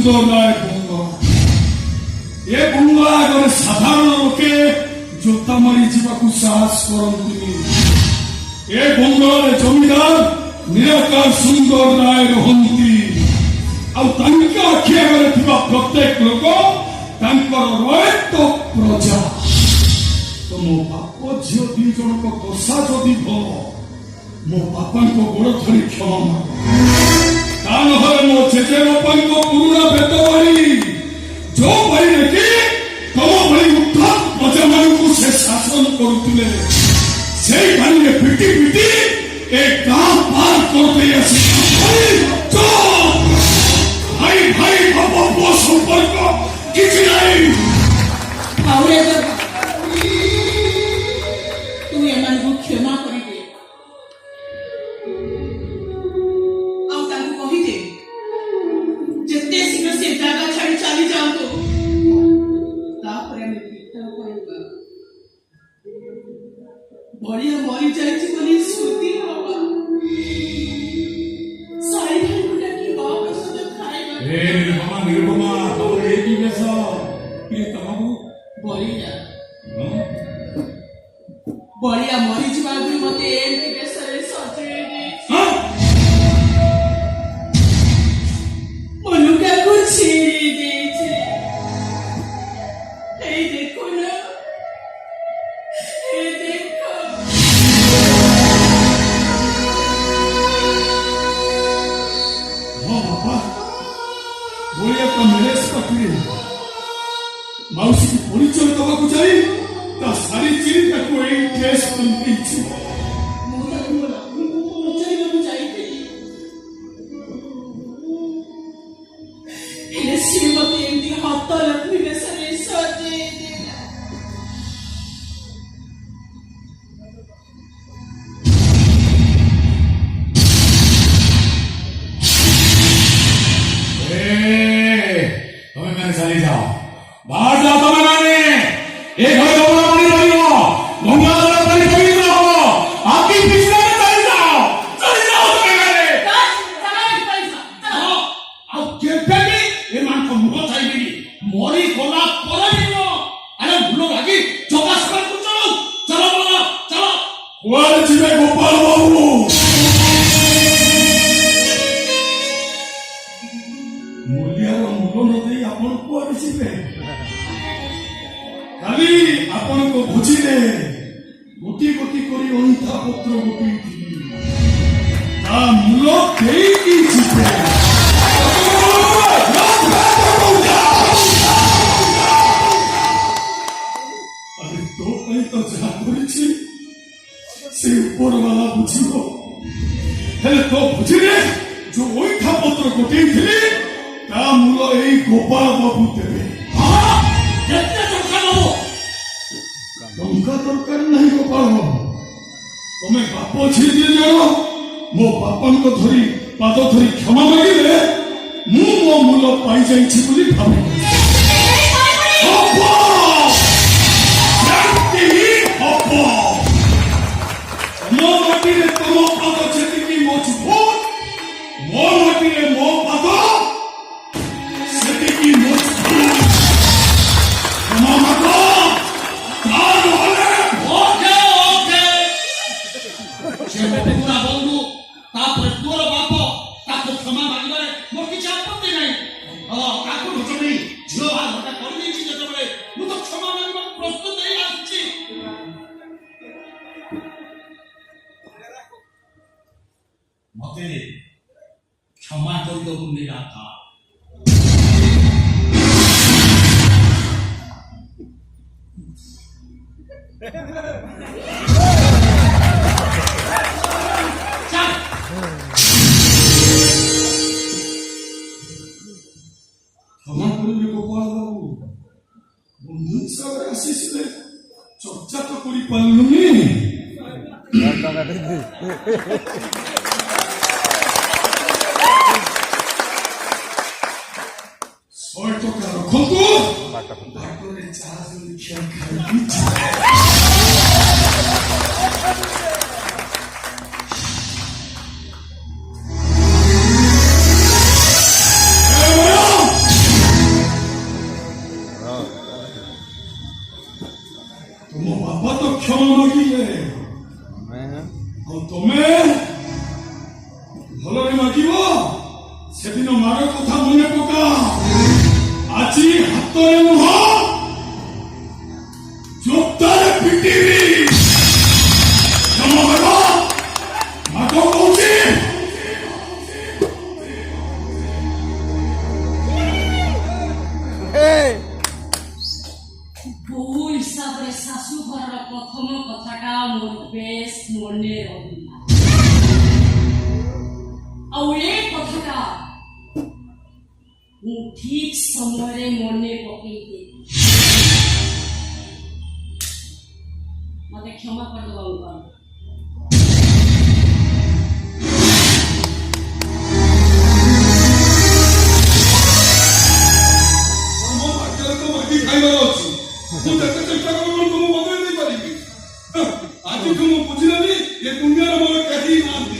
ସୁନ୍ଦର ନାଏ ବଙ୍ଗଳା। ଏ ବଙ୍ଗଳା ଆଗରେ ସାଧାରଣ ଲୋକେ ଜୋତା ମାରି ଯିବାକୁ ସାହସ କରନ୍ତିନି। ଏ ବଙ୍ଗଳାରେ ଜମିଦାର ନିରାକାର ସୁନ୍ଦର ନାଏ ରହନ୍ତି। ଆଉ ତାଙ୍କ ଆଖି ଆଗରେ ଥିବା ପ୍ରତ୍ୟେକ ଲୋକ ତାଙ୍କର ରୟତ ପ୍ରଜା। ତ ମୋ ବାପ ଝିଅ ଦି ଜଣଙ୍କ ଦଶା ଯଦି ଭଲ, ମୋ ବାପାଙ୍କ ଗୋଡ଼ ଧରି କ୍ଷମା ମାଗ। ତା ନହେଲେ ମୋ ଜେଜେବାପାଙ୍କ ପୁରୁଣା ବେତବାଡ଼ି ଯୋଉ ବାଡ଼ିରେ କି ତମ ଭଳି ଉଦ୍ଧାର ପ୍ରଜାମାନଙ୍କୁ ସେ ଶାସନ କରୁଥିଲେ, ସେଇ ବାଡ଼ିରେ ପିଟି ପିଟି ଏ ଗାଁ ପାର କରିଦେଇ ଆସି ଭାଇ ଭାଇ ବାପ ପୁଅ ସମ୍ପର୍କ କିଛି ନାହିଁ। ତୁ ଏମାନଙ୍କୁ କ୍ଷମା କରିଦେ ଆଉ ତାଙ୍କୁ କହିଦେ ଯେତେ ଶୀଘ୍ର ସେ ଜାଗା ଛାଡ଼ି ଚାଲି ଯାଆନ୍ତୁ। ତାପରେ ଆମେ ପିଠା କରିବା। ବଳିଆ ମରିଯାଇଛି ବୋଲି ଶ୍ରୁତି ବାବା ସାଇ ଭାଇକୁ ଡାକି ମହାପ୍ରସାଦ ଖାଇବା। ନିରୁପମା ତମର ଏ କି ବେଶ? ତମକୁ ବଳିଆ ମରିଯିବା ଆଗରୁ ମତେ ଏମିତି ବେଶରେ ସଜେଇ ଦେଇଛି। ମୋ ଲୁଗାକୁ ଛିଡ଼ି ଦେଇଛି। ଏଇ ଦେଖ ନା, ଏ ଦେଖ। ହଁ ବାପା, ବଳିଆ ତ ମେରେଜ ପାଖରେ ମାଉସୀକୁ ପରିଚୟ ଦେବାକୁ ଯାଇ ତା ଶାଢ଼ୀ ଚିରି ତାକୁ ଏଇ କେସ୍ କରିଦେଇଛି। ମୁଁ ତାକୁ ମୋ ଲକ୍ଷ୍ମୀକୁ ପହଞ୍ଚାଇବାକୁ ଯାଇଥିଲି, ହେଲେ ସିଏ ମତେ ଏମିତି ହାତ ଲକ୍ଷ୍ମୀ ବେଶରେ ସଜେଇ ଦେଲା। ତମେ ମାନେ ଚାଲି ଯାଅ, ବାହାର ଯାଅ। ତମେ ମାନେ ଏ ଘରେ କପଡ଼ା ପାଣି ରହିବ, ଗଙ୍ଗା ପାଣି ପବିତ୍ର ହବ। ଆକି ପିଛରେ ଚାଲି ଯାଅ, ଚାଲି ଯାଅ ତମେ ମାନେ। ଆଉ କେବେ ବି ଏମାନଙ୍କ ମୁହ ଚାହିଁବିନି। ମରି ଗଲା ପରେ ବି ନୁହଁ। ଆରେ ଭୁଲ ଲାଗି ଜଗାସମାନଙ୍କୁ ଚଳଉ। ଚାଲ ବୋଲ, ଚାଲ। କୁଆଡ଼େ ଯିବେ ଗୋପାଳ ବାବୁ? ମୂଲ୍ୟର ମୂଲ ନ ଦେଇ ଆପଣ କୁଆଡ଼େ ଯିବେ? କାଲି ଆପଣଙ୍କ ଭୋଜିରେ ଗୋଟି ଗୋଟି କରି ଅଇଁଠା ପତ୍ର ଗୋଟେଇଥିଲି, ତା ମୂଲ ଦେଇକି ଯିବେ। ଆରେ ତୋ ପାଇଁ ତ ଯାହା କରିଛି ସେ ଉପରବାଲା ବୁଝିବ। ହେଲେ ତୋ ଭୋଜିରେ ଯୋଉ ଅଇଁଠା ପତ୍ର ଗୋଟେଇଥିଲି ତା ମୂଲ ଏଇ ଗୋପାଳ ବାବୁ ଦେବେ। ଟଙ୍କା ଦରକାର ନାହିଁ ଗୋପାଳ ବାବୁ। ତମେ ବାପ ଝିଅ ଦି ଜଣ ମୋ ବାପାଙ୍କ ଧରି ପାଦ ଧରି କ୍ଷମା ମାଗିଲେ ମୁଁ ମୋ ମୂଲ ପାଇଯାଇଛି ବୋଲି ଭାବେ। ମୋ ମାଟିରେ ତମ ପାଦ ଯେତିକି ମଜବୁତ, ମୋ ମାଟିରେ ମୋ ପାଦ ସେତିକି ମଜବୁତ। କ୍ଷମା ମାଗ। ବନ୍ଧୁ ତାପରେ ତୋର ବାପ ତାକୁ କ୍ଷମା ମାଗିବାରେ ମୋର କିଛି ଆପତ୍ତି ନାହିଁ। ତାକୁ ଝିଅ ବାହାଘରଟା କରିଦେଇଛି ଯେତେବେଳେ ମୁଁ ତ କ୍ଷମା ମାଗିବାକୁ ପ୍ରସ୍ତୁତ ହେଇ ଆସିଛି। ମତେ କ୍ଷମା କରିଦେବୁ ନିରାକା। ক্ষমা করবে গোপাল বাবু, বন্ধু হিসাবে আসিছিলে চর্চা তো করি পারলুনি। 100 টাকা রখন্তু বাটরে চার্জ লিখে খাই ମାଗିବେ ଆଉ ତମେ ଭଲରେ ମାଗିବ। ସେଦିନ ମାର କଥା ମନେ ପକା। ଆଜି ହାତରେ ନୁହଁ ଜୋତାରେ ପିଟିବି। କ୍ଷମା ମାଗ, ମାଗ କହୁଛି। বহু হিসাବରେ শাশু ঘৰৰ প্ৰথম কথাটা মোৰ বেছ মনে ৰহিলা ଆଉ ଏ କଥାଟା ମୁଁ ଠିକ୍ ସମୟରେ ମନେ ପକେଇଦେଲି। ମତେ କ୍ଷମା କରିଦେବ ଅଙ୍କଲ। ମୋ ଭାଗ୍ୟରେ ତ ମାଗି ଖାଇବାର ଅଛି। ମୁଁ ଯେତେ ଚେଷ୍ଟା କଲେ ମୁଁ ବଦଳେଇ ଦେଇପାରିବି। ଆଜିଠୁ ମୁଁ ବୁଝିନେଲି ଏ ଦୁନିଆରେ ମୋର କେହି ନାହାନ୍ତି।